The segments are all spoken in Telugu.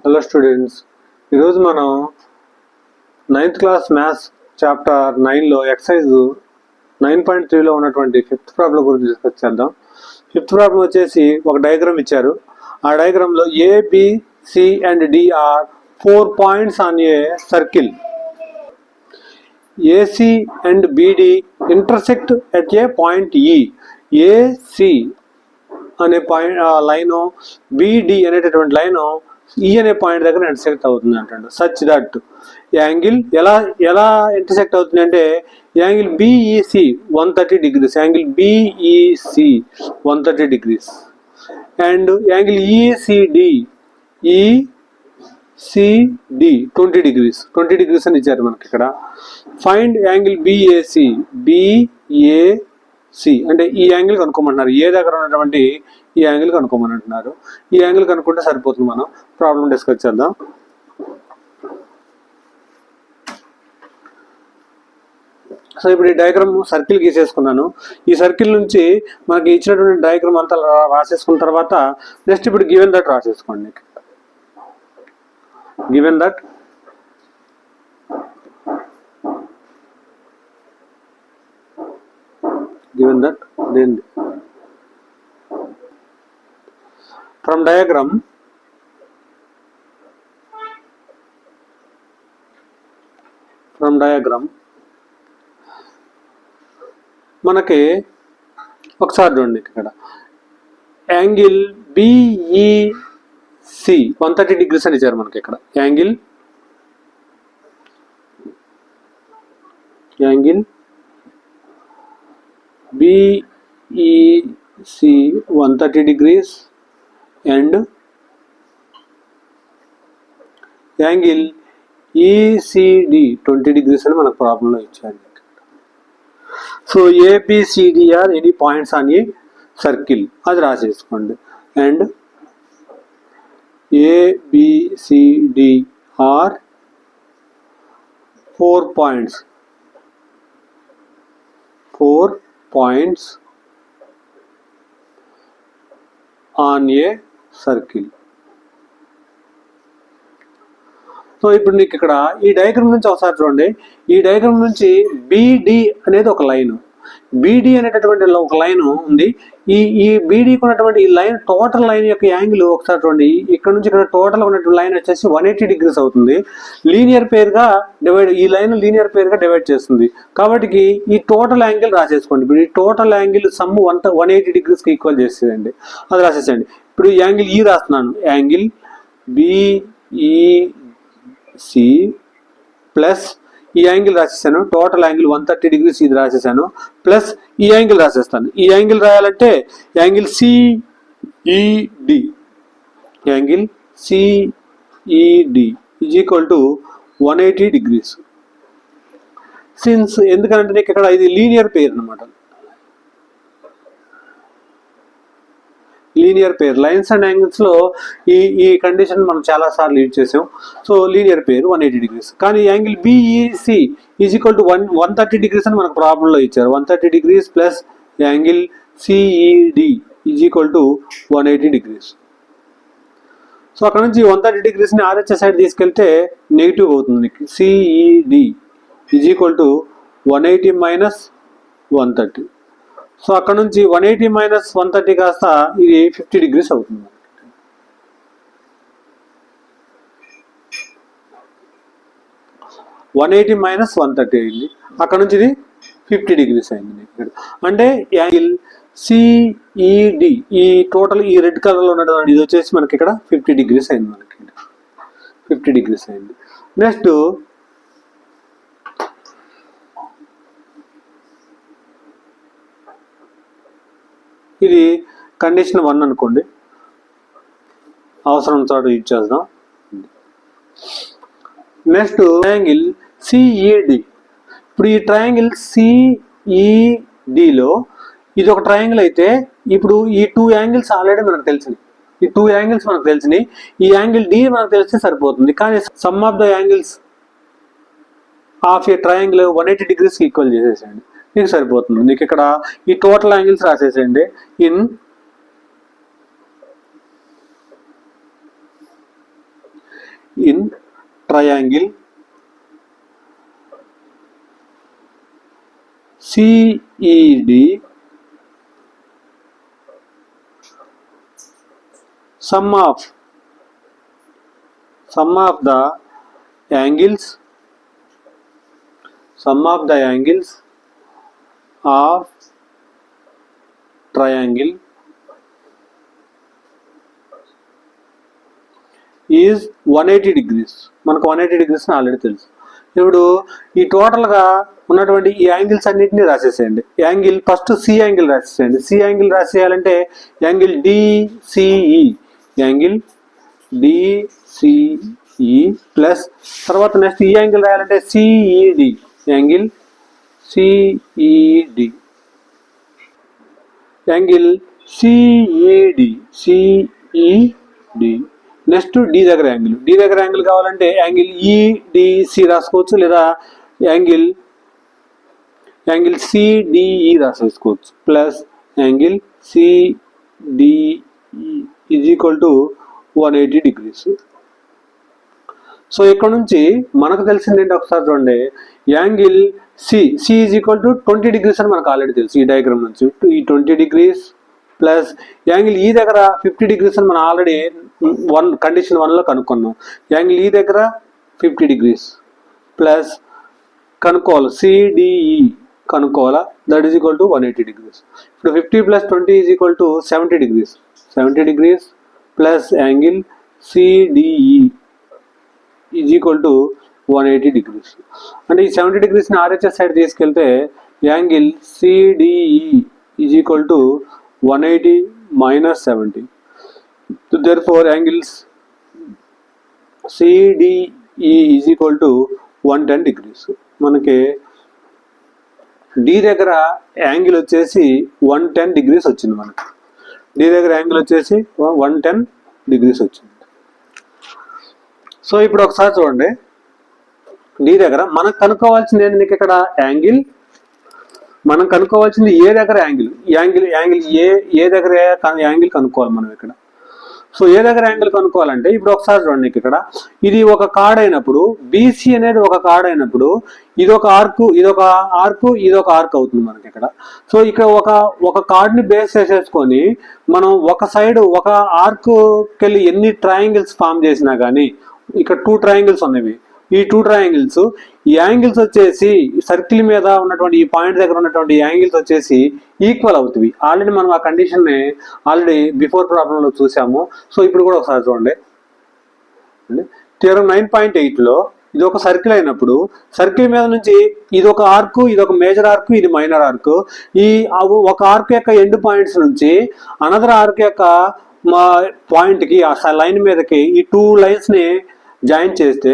హలో స్టూడెంట్స్, ఈరోజు మనం 9th క్లాస్ మ్యాథ్స్ చాప్టర్ 9లో ఎక్సర్సైజ్ 9.3లో ఉన్నటువంటి 5th ప్రాబ్లం గురించి డిస్కస్ చేద్దాం. 5th ప్రాబ్లం వచ్చేసి ఒక డయాగ్రామ్ ఇచ్చారు. ఆ డయాగ్రామ్లో A, B, C and D are 4 points on a circle. AC and BD intersect at a point E. AC అనే పాయింట్ లైను, బిడి అనేటటువంటి లైను ఈ అనే పాయింట్ దగ్గర ఇంటర్సెక్ట్ అవుతుంది అంటాడు. సచ్ దట్ యాంగిల్ ఎలా ఇంటర్సెక్ట్ అవుతుంది అంటే angle BEC 130 degrees, angle BEC 130 degrees and angle ECD 20 degrees అని ఇచ్చారు మనకి ఇక్కడ. ఫైండ్ యాంగిల్ బిఏసి అంటే ఈ యాంగిల్ కనుక్కోమంటున్నారు. ఏ దగ్గర ఉన్నటువంటి ఈ యాంగిల్ కనుక్కోమంటున్నారు. ఈ యాంగిల్ కనుక్కుంటే సరిపోతుంది. మనం ప్రాబ్లం డిస్కస్ చేద్దాం. సో ఇప్పుడు ఈ డయాగ్రామ్ సర్కిల్ గీసేసుకున్నాను. ఈ సర్కిల్ నుంచి మనకి ఇచ్చినటువంటి డయాగ్రామ్ అంతా రాసేసుకున్న తర్వాత నెక్స్ట్ ఇప్పుడు గివెన్ దట్ రాసేసుకోండి. Given that then from diagram మనకి ఒకసారి చూడండి, ఇక్కడ యాంగిల్ బిఈసి 130 degrees అని ఇచ్చారు మనకి. ఇక్కడ angle BEC 130 degrees and angle ECD 20 degrees అని మనకు ప్రాబ్లంలో ఇచ్చారు. So ABCD are any points on a circle, అది రాసేసుకోండి. And ABCD are 4 points on a circle. సో ఇప్పుడు నీకు ఇక్కడ ఈ డయాగ్రామ్ నుంచి ఒకసారి చూడండి. ఈ డయాగ్రామ్ నుంచి బిడి అనేది ఒక లైన్, బిడి అనేటటువంటి ఒక లైన్ ఉంది. ఈ బీడీకి ఉన్నటువంటి ఈ లైన్, టోటల్ లైన్ యొక్క యాంగిల్ ఒకసారి చూడండి. ఇక్కడ నుంచి ఇక్కడ టోటల్ ఉన్నటువంటి లైన్ వచ్చేసి 180 degrees అవుతుంది. లీనియర్ పేర్ గా డివైడ్, ఈ లైన్ లీనియర్ పేర్ గా డివైడ్ చేస్తుంది. కాబట్టి ఈ టోటల్ యాంగిల్ రాసేసుకోండి. ఇప్పుడు ఈ టోటల్ యాంగిల్ సమ్ 180 degrees కి ఈక్వల్ చేసేయండి, అది రాసేసండి. ఇప్పుడు యాంగిల్ ఈ రాస్తున్నాను, యాంగిల్ బిఈసి ప్లస్ ఈ యాంగిల్ రాసేసాను, టోటల్ యాంగిల్ 130 degrees ఇది రాసేసాను, ప్లస్ ఈ యాంగిల్ రాసేస్తాను. ఈ యాంగిల్ రాయాలంటే angle CED, angle CED is equal to 180 degrees. Since ఎందుకంటే నీకు ఇక్కడ ఇది లీనియర్ పేర్ అనమాట. Linear pair, lines and angles లో ఈ కండిషన్ మనం చాలా సార్లు యూజ్ చేసాం. So linear pair 180 degrees. కానీ angle BEC is equal to 130 degrees అని మనకు ప్రాబ్లంలో ఇచ్చారు. 130 degrees plus angle CED is equal to 180 degrees. So అక్కడ నుంచి 130 degrees ని ఆర్హెచ్ఎస్ సైడ్ తీసుకెళ్తే నెగిటివ్ అవుతుంది. CED is equal to 180 minus 130. So అక్కడ నుంచి 180 minus 130 కాస్త ఇది 50 degrees అవుతుంది. (180 minus 130) అయింది. అక్కడ నుంచి ఇది 50 degrees అయింది. అంటే యాంగిల్ సిఈడి, ఈ టోటల్ ఈ రెడ్ కలర్ లో ఉన్నటువంటి ఇది వచ్చేసి మనకి ఇక్కడ 50 degrees అయింది. మనకి 50 degrees అయింది. నెక్స్ట్ ఇది కండిషన్ 1 అనుకోండి, అవసరం చోట యూజ్ చేద్దాం. Next triangle CED. ఇప్పుడు ఈ ట్రయాంగిల్ సిఈడిలో ఇది ఒక ట్రయాంగిల్ అయితే ఇప్పుడు ఈ 2 యాంగిల్స్ ఆల్రెడీ మనకు తెలిసినాయి. ఈ 2 యాంగిల్స్ మనకు తెలిసినాయి. ఈ యాంగిల్ డి మనకు తెలిస్తే సరిపోతుంది. కానీ sum of the angles of a triangle 180 degrees equal చేసేసండి, నీకు సరిపోతుంది. నీకు ఇక్కడ ఈ టోటల్ యాంగిల్స్ రాసేసేయండి. In in triangle CED, sum of the angles of triangle is 180 degrees. మనకు 180 degrees ఆల్రెడీ తెలుసు. ఇప్పుడు ఈ టోటల్గా ఉన్నటువంటి ఈ యాంగిల్స్ అన్నింటినీ రాసేసేయండి. యాంగిల్ ఫస్ట్ సి యాంగిల్ రాసేసేయండి. సి యాంగిల్ రాసేయాలంటే angle DCE, angle DCE plus తర్వాత నెక్స్ట్ ఈ యాంగిల్ రాయాలంటే CED, angle CED, angle CED, CED. Next D దగ్గర యాంగిల్ కావాలంటే యాంగిల్ ఈడిసి రాసుకోవచ్చు, లేదా యాంగిల్ సిడిఈ రాసేసుకోవచ్చు, plus angle CDE is equal to 180 degrees. సో ఇక్కడ నుంచి మనకు తెలిసింది ఏంటి ఒకసారి చూడండి. Angle C is equal to 20 degrees అని మనకు ఆల్రెడీ తెలుసు ఈ డయాగ్రామ్ నుంచి. ఈ 20 degrees ప్లస్ యాంగిల్ ఈ దగ్గర 50 degrees అని మనం ఆల్రెడీ కండిషన్ 1లో కనుక్కున్నాం. యాంగిల్ ఈ దగ్గర 50 degrees ప్లస్ కనుక్కోవాలి సిడిఈ కనుక్కోవాలా, that is equal to 180 degrees. ఇప్పుడు 50 + 20 is equal to 70 degrees. 70 degrees plus angle CDE is equal to 180 degrees. అంటే ఈ 70 degrees RHS సైడ్ తీసుకెళ్తే angle CDE is equal to 180 - 70. Therefore angles CDE is equal to 110 degrees. మనకి డి దగ్గర యాంగిల్ వచ్చేసి 110 degrees వచ్చింది. మనకి డి దగ్గర యాంగిల్ వచ్చేసి 110 degrees వచ్చింది. సో ఇప్పుడు ఒకసారి చూడండి, డి దగ్గర మనకు కనుక్కోవాల్సింది ఏంటి? నీకు ఇక్కడ యాంగిల్ మనం కనుక్కోవాల్సింది ఏ దగ్గర యాంగిల్ ఏ దగ్గర యాంగిల్ కనుక్కోవాలి మనం ఇక్కడ. సో ఏ దగ్గర యాంగిల్ కనుక్కోవాలంటే ఇప్పుడు ఒకసారి చూడండి, ఇక్కడ ఇది ఒక కార్డ్ అయినప్పుడు, బీసీ అనేది ఒక కార్డ్ అయినప్పుడు ఇదొక ఆర్క్ అవుతుంది మనకి ఇక్కడ. సో ఇక్కడ ఒక కార్డ్ని బేస్ చేసేసుకొని మనం ఒక సైడ్ ఒక ఆర్క్కి వెళ్ళి ఎన్ని ట్రయాంగిల్స్ ఫామ్ చేసినా కానీ, ఇక్కడ 2 triangles ఉన్నవి. ఈ 2 triangles ఈ యాంగిల్స్ వచ్చేసి సర్కిల్ మీద ఉన్నటువంటి ఈ పాయింట్ దగ్గర ఉన్నటువంటి యాంగిల్స్ వచ్చేసి ఈక్వల్ అవుతుంది. ఆల్రెడీ మనం ఆ కండిషన్ని ఆల్రెడీ బిఫోర్ ప్రాబ్లంలో చూసాము. సో ఇప్పుడు కూడా ఒకసారి చూడండి. థియరం 9.8లో ఇది ఒక సర్కిల్ అయినప్పుడు సర్కిల్ మీద నుంచి ఇది ఒక ఆర్క్, ఇది ఒక మేజర్ ఆర్క్, ఇది మైనర్ ఆర్క్. ఈ ఒక ఆర్క్ యొక్క ఎండ్ పాయింట్స్ నుంచి అనదర్ ఆర్క్ యొక్క పాయింట్కి ఆ లైన్ మీదకి ఈ 2 lines జాయిన్ చేస్తే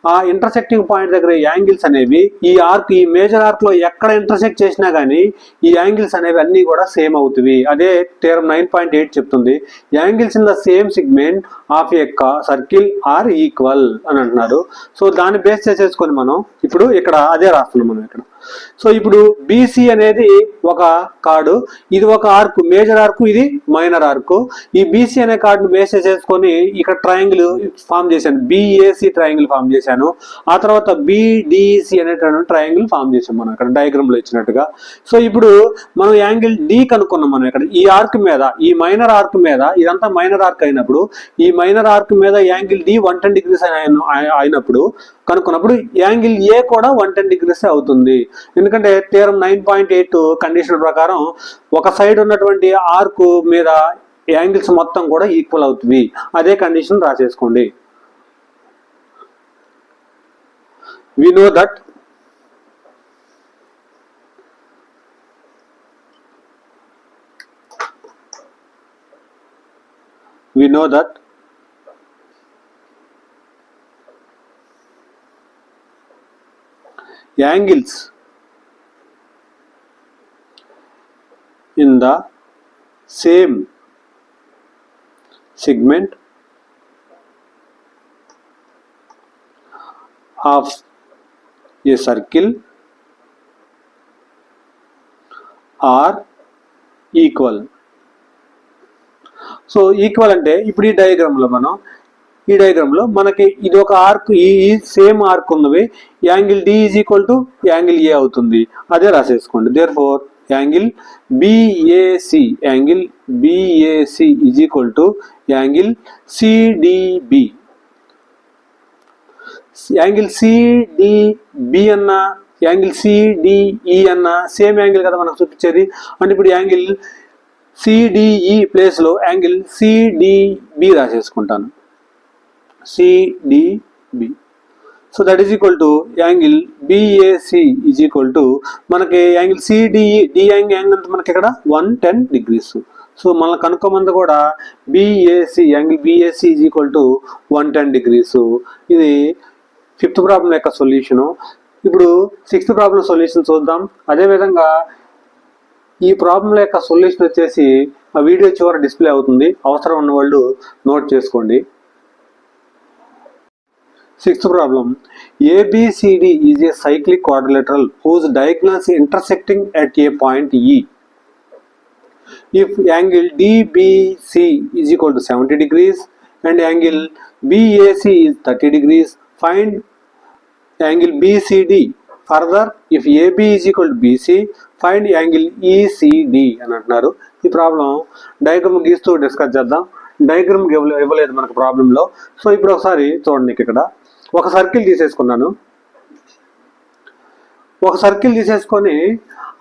ఆ ఇంటర్సెక్టింగ్ పాయింట్ దగ్గర యాంగిల్స్ అనేవి ఈ మేజర్ ఆర్క్ లో ఎక్కడ ఇంటర్సెక్ట్ చేసినా కానీ ఈ యాంగిల్స్ అనేవి అన్ని కూడా సేమ్ అవుతుంది. అదే థియరం 9.8 చెప్తుంది. Angles in the same segment of a circle are equal అని అంటున్నారు. సో దాన్ని బేస్ చేసేసుకొని మనం ఇప్పుడు ఇక్కడ అదే రాస్తున్నాం మనం ఇక్కడ. సో ఇప్పుడు బీసీ అనేది ఒక కార్డు, ఇది ఒక ఆర్క్, మేజర్ ఆర్క్, ఇది మైనర్ ఆర్క్. ఈ బీసీ అనే కార్డును బేస్ చేసుకొని ఇక్కడ ట్రయాంగిల్ ఫామ్ చేశాను, బిఏసి ట్రయాంగిల్ ఫామ్ చేశాను. ఆ తర్వాత బిడిసి అనేటువంటి ట్రయాంగిల్ ఫామ్ చేసాం మనం ఇక్కడ డయాగ్రామ్ లో ఇచ్చినట్టుగా. సో ఇప్పుడు మనం యాంగిల్ డి కనుక్కున్నాం మనం ఇక్కడ. ఈ ఆర్క్ మీద, ఈ మైనర్ ఆర్క్ మీద, ఇదంతా మైనర్ ఆర్క్ అయినప్పుడు ఈ మైనర్ ఆర్క్ మీద యాంగిల్ డి 110 degrees అయినప్పుడు కనుక్కున్నప్పుడు యాంగిల్ ఏ కూడా 110 degrees అవుతుంది. ఎందుకంటే థియరం 9.8 కండిషన్ ప్రకారం ఒక సైడ్ ఉన్నటువంటి ఆర్క్ మీద యాంగిల్స్ మొత్తం కూడా ఈక్వల్ అవుతుంది. అదే condition రాసేసుకోండి. we know that angles in the same segment of a circle are equal. So equal అంటే ఇప్పుడు ఈ డయాగ్రామ్ లో మనం ఈ డయాగ్రామ్ లో మనకి ఇది ఒక ఆర్క్, ఈ సేమ్ ఆర్క్ ఉన్నవి, angle D is equal to angle A అవుతుంది, అదే రాసేసుకోండి. Therefore angle BAC, angle BAC is equal to angle CDB. Angle CDB అన్న యాంగిల్ సిడిఈ అన్న సేమ్ యాంగిల్ కదా మనకు చూపించేది. అంటే ఇప్పుడు యాంగిల్ సిడిఈ ప్లేస్ లో యాంగిల్ సిడిబి రాసేసుకుంటాను, CDB. So that is equal to angle BAC is equal to మనకి యాంగిల్ సిడిఈ, డి యాంగిల్ అంటే మనకి ఇక్కడ 110 degrees. సో మనకు కనుక్కోమంది కూడా BAC, angle BAC is equal to 110 degrees. ఇది 5th ప్రాబ్లం యొక్క సొల్యూషను. ఇప్పుడు 6th ప్రాబ్లం సొల్యూషన్ చూద్దాం. అదేవిధంగా ఈ ప్రాబ్లం యొక్క సొల్యూషన్ వచ్చేసి ఆ వీడియో చివర డిస్ప్లే అవుతుంది, అవసరం ఉన్న వాళ్ళు నోట్ చేసుకోండి. 6th problem, ABCD is a cyclic quadrilateral whose diagonals intersecting at a point E. If angle DBC is equal to 70 degrees and angle BAC is 30 degrees, find angle BCD. Further, if AB is equal to BC, find angle ECD అని అంటున్నారు. ఈ ప్రాబ్లం డయాగ్రామ్ గీస్తూ డిస్కస్ చేద్దాం. డయాగ్రామ్ ఇవ్వలేదు మనకు ప్రాబ్లంలో. సో ఇప్పుడు ఒకసారి చూడండి, ఇక్కడ ఒక సర్కిల్ తీసేసుకున్నాను. ఒక సర్కిల్ తీసేసుకొని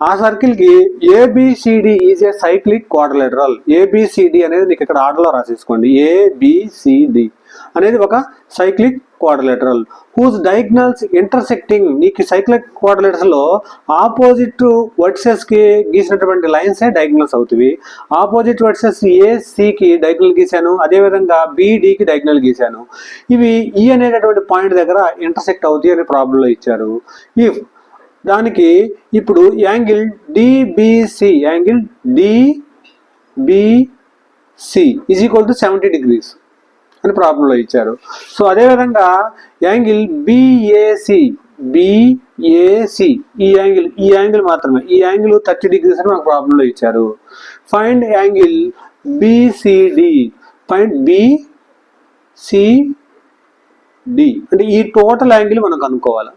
ఆ సర్కిల్కి ABCD is a cyclic quadrilateral. ABCD అనేది నీకు ఇక్కడ ఆర్డర్లో రాసేసుకోండి. ఏబిసిడి అనేది ఒక cyclic quadrilateral whose diagonals intersecting. నీకు సైక్లిక్ క్వాడ్రిలేటరల్ లో ఆపోజిట్ వర్సెస్ కి గీసినటువంటి లైన్స్ డయాగ్నల్స్ అవుతాయి. ఆపోజిట్ వర్సెస్ ఏసికి డయాగ్నల్ గీశాను, అదేవిధంగా బిడికి డయాగ్నల్ గీశాను. ఇవి ఈ అనేటటువంటి పాయింట్ దగ్గర ఇంటర్సెక్ట్ అవుతాయి అనే ప్రాబ్లంలో ఇచ్చారు. ఇఫ్ దానికి ఇప్పుడు angle DBC, angle DBC is equal to 70 degrees అని ప్రాబ్లంలో ఇచ్చారు. సో అదేవిధంగా యాంగిల్ బిఏసి, బిఏసి ఈ యాంగిల్ మాత్రమే, ఈ యాంగిల్ 30 degrees అని మనకు ప్రాబ్లంలో ఇచ్చారు. Find angle BCD, find BCD అంటే ఈ టోటల్ యాంగిల్ మనం కనుక్కోవాలి.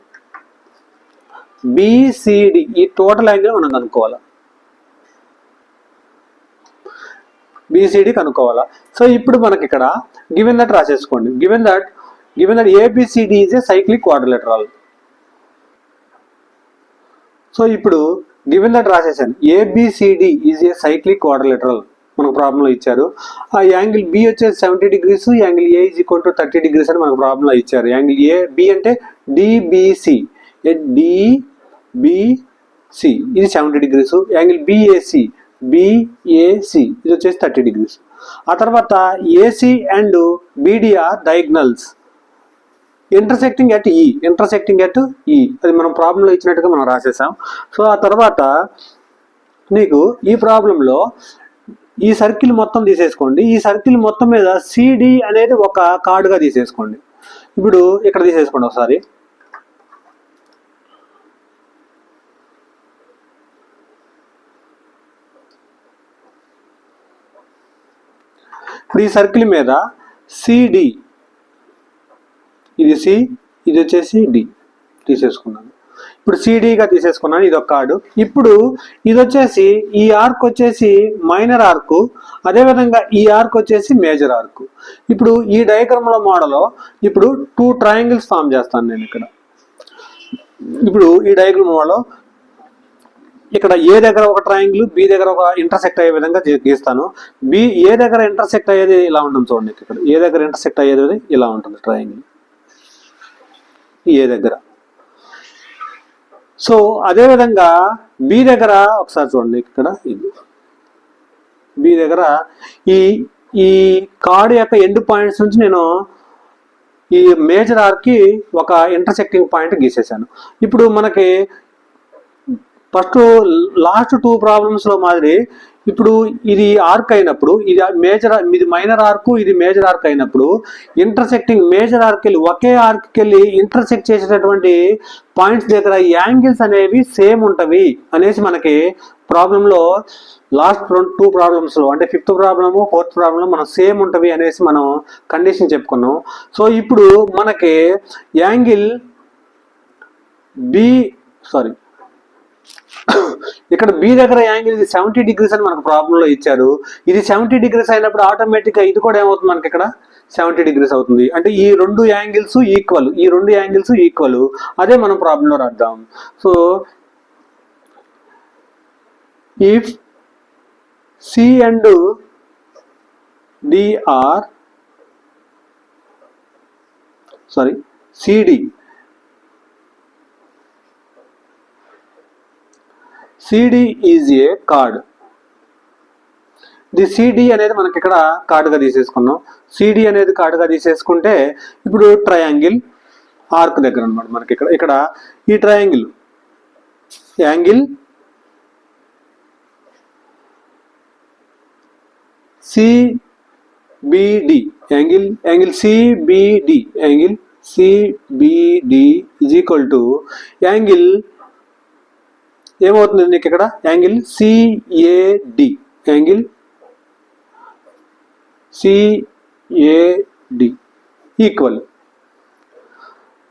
బిసిడి ఈ టోటల్ యాంగిల్ మనం కనుక్కోవాలి, బిసిడి కనుక్కోవాలా. సో ఇప్పుడు మనకి ఇక్కడ గివెన్ దట్ రాసేసుకోండి. Given that ABCD is a cyclic quadrilateral. So ఇప్పుడు గివెన్ దట్ రాసేసాను. ABCD is a cyclic quadrilateral మనకు ప్రాబ్లంలో ఇచ్చారు. ఆ యాంగిల్ బి వచ్చేసి 70 degrees, angle A is equal to 30 degrees అని మనకు ప్రాబ్లంలో ఇచ్చారు. యాంగిల్ ఏ బి అంటే డిబిసి, డిబిసి ఇది 70 degrees, యాంగిల్ బిఏసి బిఏసి ఇది వచ్చేసి 30 degrees. ఆ తర్వాత ఏసి అండ్ బిడిఆర్ డయాగ్నల్స్ ఇంటర్సెక్టింగ్ ఎట్ ఈ, ఇంటర్సెక్టింగ్ ఎట్ ఈ అది మనం ప్రాబ్లంలో ఇచ్చినట్టుగా మనం రాసేసాం. సో ఆ తర్వాత నీకు ఈ ప్రాబ్లంలో ఈ సర్కిల్ మొత్తం తీసేసుకోండి. ఈ సర్కిల్ మొత్తం మీద సిడి అనేది ఒక కార్డుగా తీసేసుకోండి. ఇప్పుడు ఇక్కడ తీసేసుకోండి ఒకసారి. ఇప్పుడు ఈ సర్కిల్ మీద సిడి, ఇది సి, ఇది వచ్చేసి డి తీసేసుకున్నాను. ఇప్పుడు సిడిగా తీసేసుకున్నాను, ఇది ఒక కార్డు. ఇప్పుడు ఇది వచ్చేసి ఈ ఆర్క్ వచ్చేసి మైనర్ ఆర్క్, అదేవిధంగా ఈ ఆర్క్ వచ్చేసి మేజర్ ఆర్క్. ఇప్పుడు ఈ డయాగ్రామ్లో మోడల్లో ఇప్పుడు 2 triangles ఫామ్ చేస్తాను నేను ఇక్కడ. ఇప్పుడు ఈ డయాగ్రామ్ మోడల్లో ఇక్కడ ఏ దగ్గర ఒక ట్రయాంగిల్, బి దగ్గర ఒక ఇంటర్సెక్ట్ అయ్యే విధంగా గీస్తాను. ఏ దగ్గర ఇంటర్సెక్ట్ అయ్యేది ఇలా ఉంటుంది చూడండి. ఇక్కడ ఏ దగ్గర ఇంటర్సెక్ట్ అయ్యేది ఇలా ఉంటుంది ట్రయాంగిల్ ఏ దగ్గర. సో అదేవిధంగా బి దగ్గర ఒకసారి చూడండి. ఇక్కడ ఇది బి దగ్గర ఈ కార్డ్ యొక్క ఎండ్ పాయింట్స్ నుంచి నేను ఈ మేజర్ ఆర్కి ఒక ఇంటర్సెక్టింగ్ పాయింట్ గీసేసాను. ఇప్పుడు మనకి ఫస్ట్ లాస్ట్ 2 problems లో మాదిరి ఇప్పుడు ఇది ఆర్క్ అయినప్పుడు ఇది మైనర్ ఆర్క్, ఇది మేజర్ ఆర్క్ అయినప్పుడు ఇంటర్సెక్టింగ్ మేజర్ ఆర్క్ వెళ్ళి ఒకే ఆర్క్ వెళ్ళి ఇంటర్సెక్ట్ చేసేటటువంటి పాయింట్స్ దగ్గర యాంగిల్స్ అనేవి సేమ్ ఉంటవి అనేసి మనకి ప్రాబ్లంలో లాస్ట్ 2 ప్రాబ్లమ్స్లో అంటే 5th ప్రాబ్లము 4th ప్రాబ్లం మనం సేమ్ ఉంటుంది అనేసి మనం కండిషన్ చెప్పుకున్నాం. సో ఇప్పుడు మనకి యాంగిల్ ఇక్కడ బి దగ్గర యాంగిల్ ఇది 70 degrees అని మనకు ప్రాబ్లంలో ఇచ్చారు. ఇది 70 degrees అయినప్పుడు ఆటోమేటిక్గా ఇది కూడా ఏమవుతుంది మనకి ఇక్కడ 70 degrees అవుతుంది. అంటే ఈ 2 యాంగిల్స్ ఈక్వల్, అదే మనం ప్రాబ్లంలో రాద్దాం. So if C and D are CD is a chord. The CD అనేది మనకి ఇక్కడ కార్డుగా తీసేసుకున్నాం. CD అనేది కార్డుగా తీసేసుకుంటే ఇప్పుడు ట్రయాంగిల్ ఆర్క్ దగ్గర అనమాట మనకి ఇక్కడ ఈ triangle angle CBD angle CBD is equal to angle ఏమవుతుంది నీకు ఇక్కడ angle CAD equal.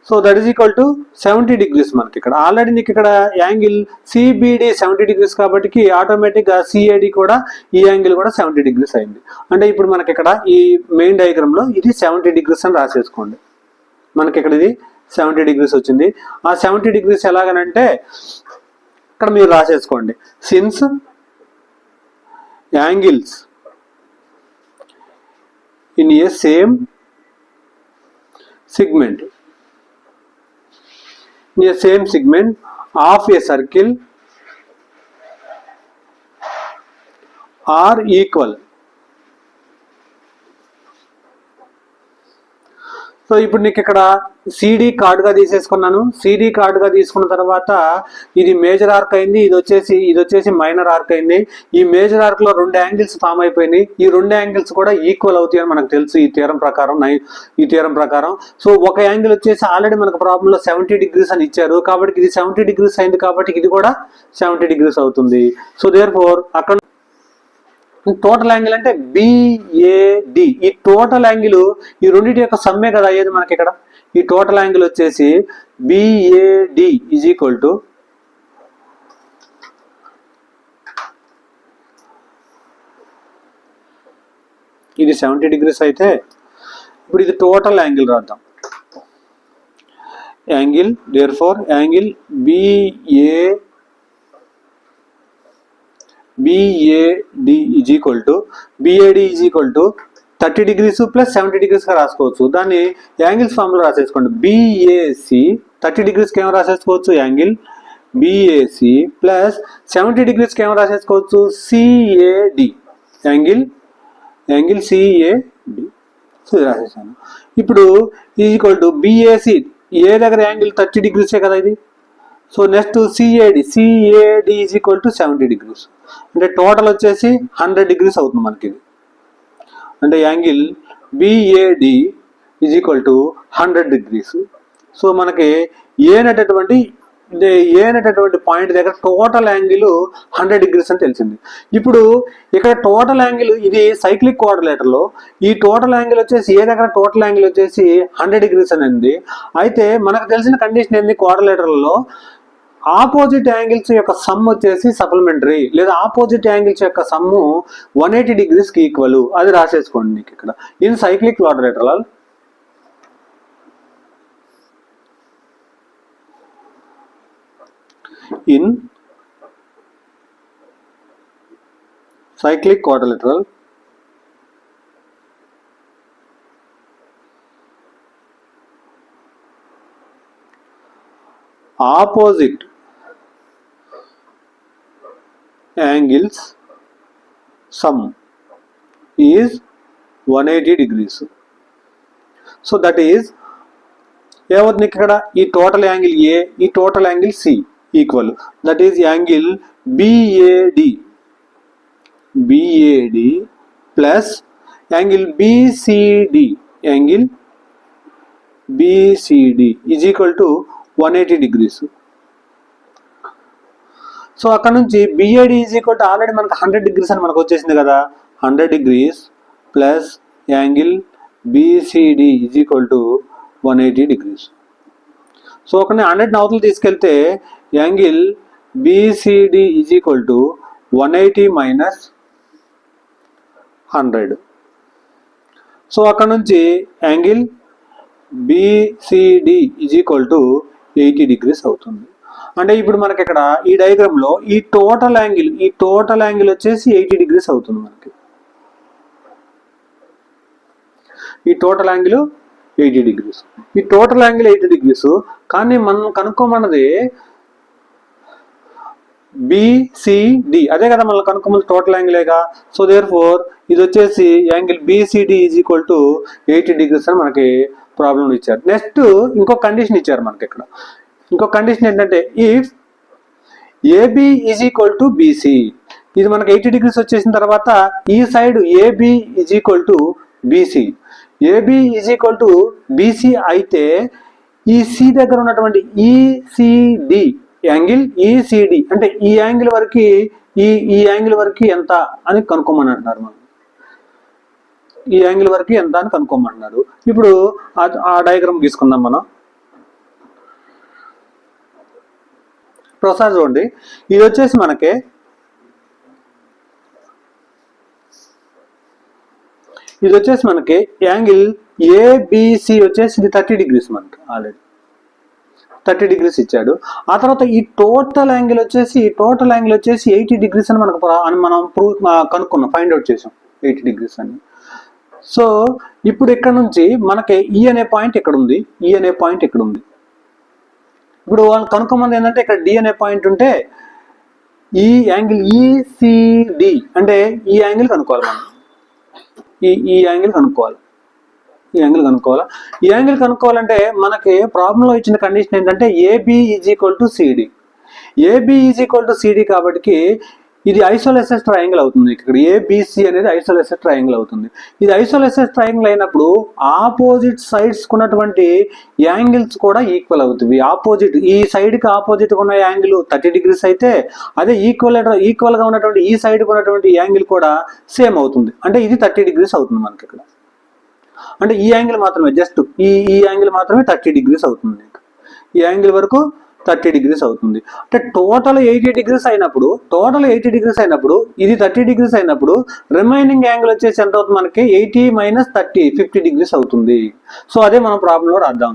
So that is equal to 70 degrees మనకి ఇక్కడ ఆల్రెడీ నీకు ఇక్కడ యాంగిల్ CBD 70 degrees కాబట్టి ఆటోమేటిక్గా CAD కూడా ఈ యాంగిల్ కూడా 70 degrees అయింది. అంటే ఇప్పుడు మనకి ఇక్కడ ఈ మెయిన్ డయాగ్రామ్లో ఇది 70 degrees అని రాసేసుకోండి. మనకి ఇక్కడ ఇది 70 degrees వచ్చింది. ఆ 70 degrees ఎలాగనంటే ఇక్కడ మీరు రాసేసుకోండి. Since angles in a same segment of a circle are equal. So ఇప్పుడు నీకు ఇక్కడ CD కార్డుగా తీసేసుకున్నాను. CD కార్డుగా తీసుకున్న తర్వాత ఇది మేజర్ ఆర్క్ అయింది, ఇది వచ్చేసి మైనర్ ఆర్క్ అయింది. ఈ మేజర్ ఆర్క్ లో 2 యాంగిల్స్ ఫామ్ అయిపోయినాయి. ఈ 2 యాంగిల్స్ కూడా ఈక్వల్ అవుతాయి అని మనకు తెలుసు ఈ థియరం ప్రకారం. సో ఒక యాంగిల్ వచ్చేసి ఆల్రెడీ మనకు ప్రాబ్లంలో 70 degrees అని ఇచ్చారు కాబట్టి ఇది 70 degrees అయింది కాబట్టి ఇది కూడా 70 degrees అవుతుంది. సో దేర్ ఫోర్ అక్కడ టోటల్ యాంగిల్ అంటే BAD. ఈ టోటల్ యాంగిల్ ఈ రెండింటి యొక్క సమ్మే కదా అయ్యేది మనకి ఇక్కడ. ఈ టోటల్ యాంగిల్ వచ్చేసి BAD ఈజ్ ఈక్వల్ టు ఇది 70 degrees అయితే ఇప్పుడు ఇది టోటల్ యాంగిల్ రాద్దాం. Angle therefore angle BAD is equal to 30 degrees plus 70 degrees గా రాసుకోవచ్చు. దాన్ని యాంగిల్స్ ఫార్ములా రాసేసుకోండి. BAC 30 degrees కి ఏమో రాసేసుకోవచ్చు యాంగిల్ BAC ప్లస్ 70 degrees కి ఏమో రాసేసుకోవచ్చు CAD యాంగిల్ CAD. సో రాసేసాను. ఇప్పుడు ఈజ్ ఈక్వల్ టు BAC ఏ దగ్గర యాంగిల్ 30 degrees కదా ఇది. So next CAD is equal to 70 degrees. అంటే టోటల్ వచ్చేసి 100 degrees అవుతుంది మనకి ఇది. అంటే angle BAD is equal to 100 degrees. So మనకి ఏ అనేటటువంటి పాయింట్ దగ్గర టోటల్ యాంగిల్ 100 degrees అని తెలిసింది. ఇప్పుడు ఇక్కడ టోటల్ యాంగిల్ ఇది సైక్లిక్ కోఆర్డినేటర్లో ఈ టోటల్ యాంగిల్ వచ్చేసి ఏ దగ్గర టోటల్ యాంగిల్ వచ్చేసి 100 degrees అని ఉంది. అయితే మనకు తెలిసిన కండిషన్ ఏంది కోఆర్డినేటర్లలో ఆపోజిట్ యాంగిల్స్ యొక్క సమ్ వచ్చేసి సప్లిమెంటరీ లేదా ఆపోజిట్ యాంగిల్స్ యొక్క సమ్ము 180 degrees కి ఈక్వల్. అది రాసేసుకోండి నీకు ఇక్కడ in cyclic coordinator. In cyclic quadrilateral opposite angles sum is 180 degrees. So that is ఏమవుతుంది ఇక్కడ ఈ టోటల్ యాంగిల్ A ఈ total angle C equal that is angle BAD plus angle BCD is equal to 180 degrees. So అక్కడ నుంచి BAD is equal to already మనకు 100 degrees అని మనకు వచ్చేసింది కదా, 100 degrees plus angle BCD is equal to 180 degrees. So అక్కడ 100 అవతలు తీసుకెళ్తే angle BCD is equal to 180 minus 100. So అక్కడ నుంచి angle BCD is equal to 80 degrees అవుతుంది. అంటే ఇప్పుడు మనకి ఇక్కడ ఈ డయాగ్రామ్లో ఈ టోటల్ యాంగిల్ వచ్చేసి 80 degrees అవుతుంది మనకి. ఈ టోటల్ యాంగిల్ 80 degrees. ఈ టోటల్ యాంగిల్ 80 degrees. కానీ మనం కనుక్కోమన్నది బిసిడి, అదే కదా మనం కనుక్కోమన్నది టోటల్ యాంగిలేగా. సో దేర్ ఫోర్ ఇది వచ్చేసి angle BCD is equal to 80 degrees అని మనకి ప్రాబ్లం ఇచ్చారు. నెక్స్ట్ ఇంకో కండిషన్ ఇచ్చారు మనకి ఇక్కడ. ఇంకో కండిషన్ ఏంటంటే if AB is equal to BC, ఇది మనకి 80 degrees వచ్చేసిన తర్వాత ఈ side AB is equal to BC, AB is equal to BC అయితే ఈ సి దగ్గర ఉన్నటువంటి ఈసిడి యాంగిల్ ఈసిడి అంటే ఈ యాంగిల్ వరకు ఈ యాంగిల్ వరకు ఎంత అని కనుక్కోమని అంటున్నారు. మనం ఈ యాంగిల్ వరకు ఎంత అని కనుక్కోమంటున్నారు. ఇప్పుడు ఆ డయాగ్రామ్ తీసుకుందాం మనం. ప్రొసెస్ చూడండి, ఇది వచ్చేసి మనకి యాంగిల్ ఏబిసి వచ్చేసి ఇది 30 degrees మనకి ఆల్రెడీ 30 degrees ఇచ్చాడు. ఆ తర్వాత ఈ టోటల్ యాంగిల్ వచ్చేసి 80 degrees అని మనకు మనం కనుక్కున్నాం, ఫైండ్ అవుట్ చేసాం 80 degrees అని. సో ఇప్పుడు ఇక్కడ నుంచి మనకి ఈ అనే పాయింట్ ఇక్కడ ఉంది, ఈ అనే పాయింట్ ఇక్కడ ఉంది. ఇప్పుడు వాళ్ళు కనుక్కోమంది ఏంటంటే ఇక్కడ డి అనే పాయింట్ ఉంటే ఈ యాంగిల్ ఈసిడి అంటే ఈ యాంగిల్ కనుక్కోవాలి మనం. ఈ యాంగిల్ కనుక్కోవాలి. ఈ యాంగిల్ కనుక్కోవాలంటే మనకి ప్రాబ్లంలో ఇచ్చిన కండిషన్ ఏంటంటే AB is equal to CD. AB is equal to CD కాబట్టి ఇది ఐసోలేటెడ్ ట్రయాంగిల్ అవుతుంది. ఇక్కడ ఏబిసి అనేది ఐసోలేటెడ్ ట్రయాంగిల్ అవుతుంది. ఇది ఐసోలేటెడ్ ట్రయాంగిల్ అయినప్పుడు ఆపోజిట్ సైడ్స్ ఉన్నటువంటి యాంగిల్స్ కూడా ఈక్వల్ అవుతుంది. ఈ సైడ్కి ఆపోజిట్ ఉన్న యాంగిల్ 30 degrees అయితే అదే ఈక్వల్గా ఉన్నటువంటి ఈ సైడ్కి ఉన్నటువంటి యాంగిల్ కూడా సేమ్ అవుతుంది. అంటే ఇది 30 degrees అవుతుంది మనకి ఇక్కడ. అంటే ఈ యాంగిల్ మాత్రమే జస్ట్ ఈ యాంగిల్ మాత్రమే 30 degrees అవుతుంది. ఈ యాంగిల్ వరకు 30 degrees అవుతుంది. అంటే టోటల్ 80 degrees అయినప్పుడు ఇది 30 degrees అయినప్పుడు రిమైనింగ్ యాంగిల్ వచ్చేసి ఎంత అవుతుంది మనకి 80 మైనస్ 30 50 degrees అవుతుంది. సో అదే మనం ప్రాబ్లంలో రాద్దాం.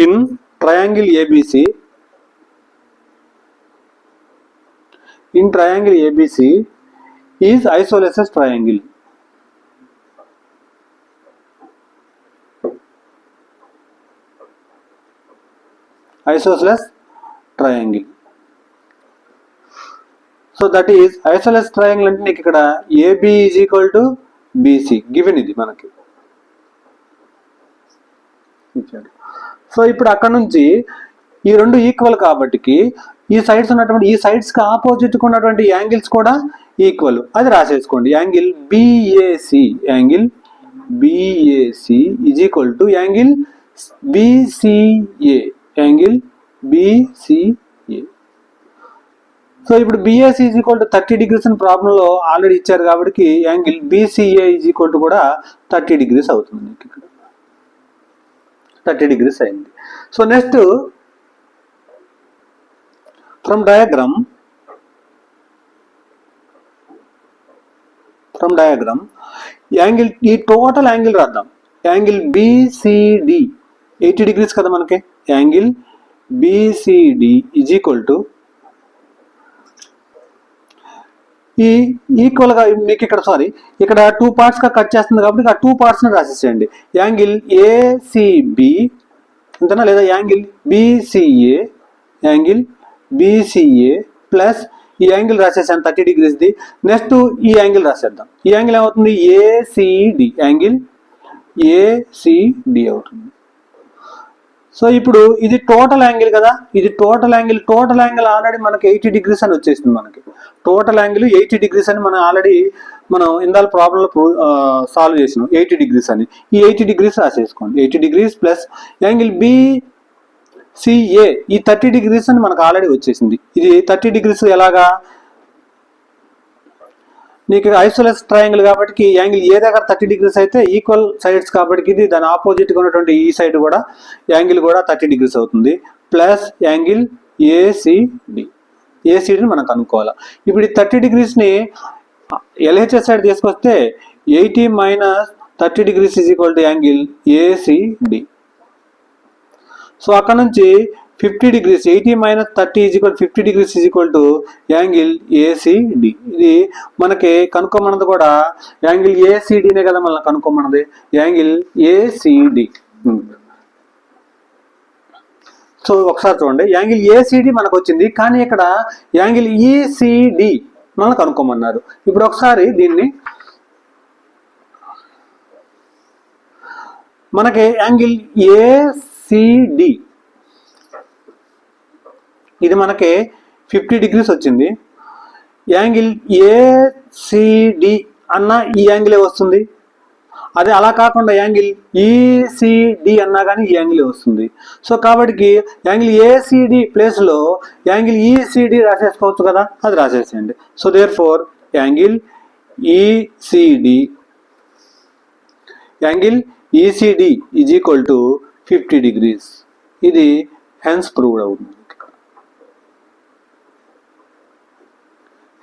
In triangle ABC is isolated triangle. Isosceles triangle. So that is isosceles triangle అంటే నీకు ఇక్కడ AB is equal to BC given ఇది మనకి ఇచ్చాడు. సో ఇప్పుడు అక్కడ నుంచి ఈ రెండు ఈక్వల్ కాబట్టి ఈ సైడ్స్ ఉన్నటువంటి ఈ సైడ్స్ కి ఆపోజిట్ ఉన్నటువంటి యాంగిల్స్ కూడా ఈక్వల్, అది రాసేసుకోండి. Angle BAC is equal to angle BCA. Angle BCA. So ఇప్పుడు BAC is equal to 30 degrees అని ప్రాబ్లంలో ఆల్రెడీ ఇచ్చారు కాబట్టి angle BCA is equal to కూడా 30 degrees అవుతుంది. ఇక్కడ 30 degrees అయింది. So next from diagram angle ఈ టోటల్ యాంగిల్ రాద్దాం. యాంగిల్ BCD 80 degrees కదా మనకి. Angle BCD is equal to ఈ ఈక్వల్ గా మీకు ఇక్కడ 2 parts గా కట్ చేస్తుంది కాబట్టి ఆ 2 parts ని రాసేసేయండి. యాంగిల్ ACB అంతేనా, లేదా యాంగిల్ BCA ప్లస్ ఈ angle రాసేసాను 30 degrees the. Next E angle రాసేద్దాం. ఈ యాంగిల్ ఏమవుతుంది ACD, యాంగిల్ ACD అవుతుంది. సో ఇప్పుడు ఇది టోటల్ యాంగిల్ కదా, ఇది టోటల్ యాంగిల్ ఆల్రెడీ మనకి 80 degrees అని వచ్చేసింది. మనకి టోటల్ యాంగిల్ 80 degrees అని మనం ఇందాల ప్రాబ్లంలో సాల్వ్ చేసినాం 80 degrees అని. ఈ 80 degrees రాసేసుకోండి. 80 degrees plus angle CA ఈ 30 డిగ్రీస్ అని మనకు ఆల్రెడీ వచ్చేసింది. ఇది 30 డిగ్రీస్ ఎలాగా, నీకు ఐసోలేస్ ట్రయాంగిల్ కాబట్టి యాంగిల్ ఏ దగ్గర 30 డిగ్రీస్ అయితే ఈక్వల్ సైడ్స్ కాబట్టి ఇది దాని ఆపోజిట్గా ఉన్నటువంటి ఈ సైడ్ కూడా యాంగిల్ కూడా 30 డిగ్రీస్ అవుతుంది. ప్లస్ యాంగిల్ ఏసీడీని మనం కనుక్కోవాలి. ఇప్పుడు ఈ 30 డిగ్రీస్ని ఎల్హెచ్ఎస్ సైడ్ తీసుకొస్తే 80 minus 30 degrees is equal to angle ACD. So అక్కడ నుంచి 50 degrees 80 minus 30 is equal 50 degrees is equal to angle ACD. ఇది మనకి కనుక్కోమన్నది కూడా యాంగిల్ ఏసీడీనే కదా మనం కనుక్కోమన్నది, యాంగిల్ ఏసీడి. సో ఒకసారి చూడండి, యాంగిల్ ఏసీడి మనకు వచ్చింది, కానీ ఇక్కడ యాంగిల్ ఈసీడి మనం కనుక్కోమన్నారు. ఇప్పుడు ఒకసారి దీన్ని మనకి యాంగిల్ ఏసీడి ఇది మనకి 50 డిగ్రీస్ వచ్చింది. యాంగిల్ ఏసీడి అన్న ఈ యాంగిలే వస్తుంది. అదే అలా కాకుండా యాంగిల్ ఈసీడి అన్నా కానీ ఈ యాంగిలే వస్తుంది. సో కాబట్టి యాంగిల్ ఏసీడి ప్లేస్లో యాంగిల్ ఈసీడి రాసేసుకోవచ్చు కదా, అది రాసేసేయండి. So therefore angle ECD is equal to 50 degrees. ఇది హెన్స్ ప్రూవ్డ్ అవుతుంది.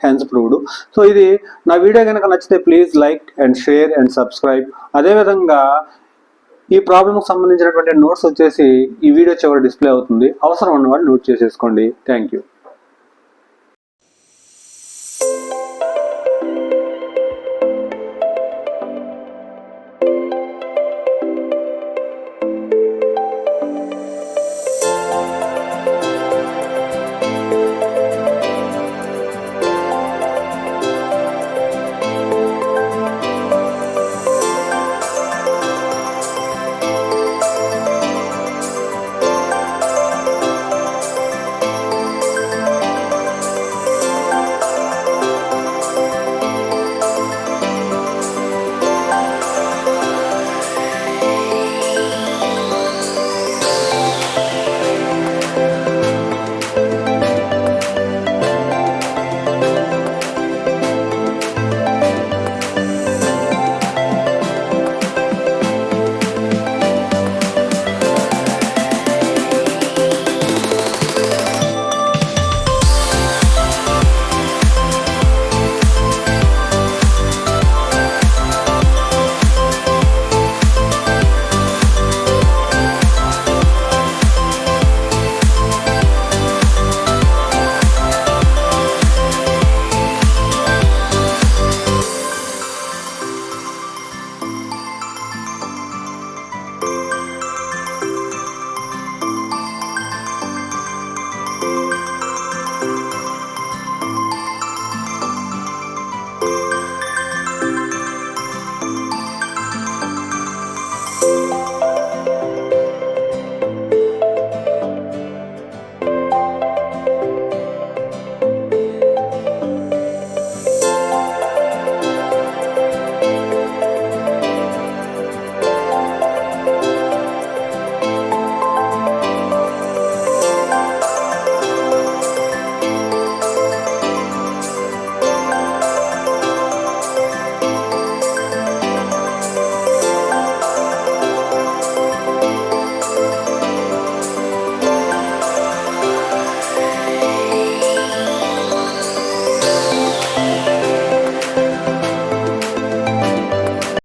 Hence proved. సో ఇది నా వీడియో కనుక నచ్చితే please like and share and subscribe. అదేవిధంగా ఈ ప్రాబ్లంకి సంబంధించినటువంటి నోట్స్ వచ్చేసి ఈ వీడియో చివరి డిస్ప్లే అవుతుంది. అవసరం ఉన్న వాళ్ళు నోట్ చేసేసుకోండి. Thank you.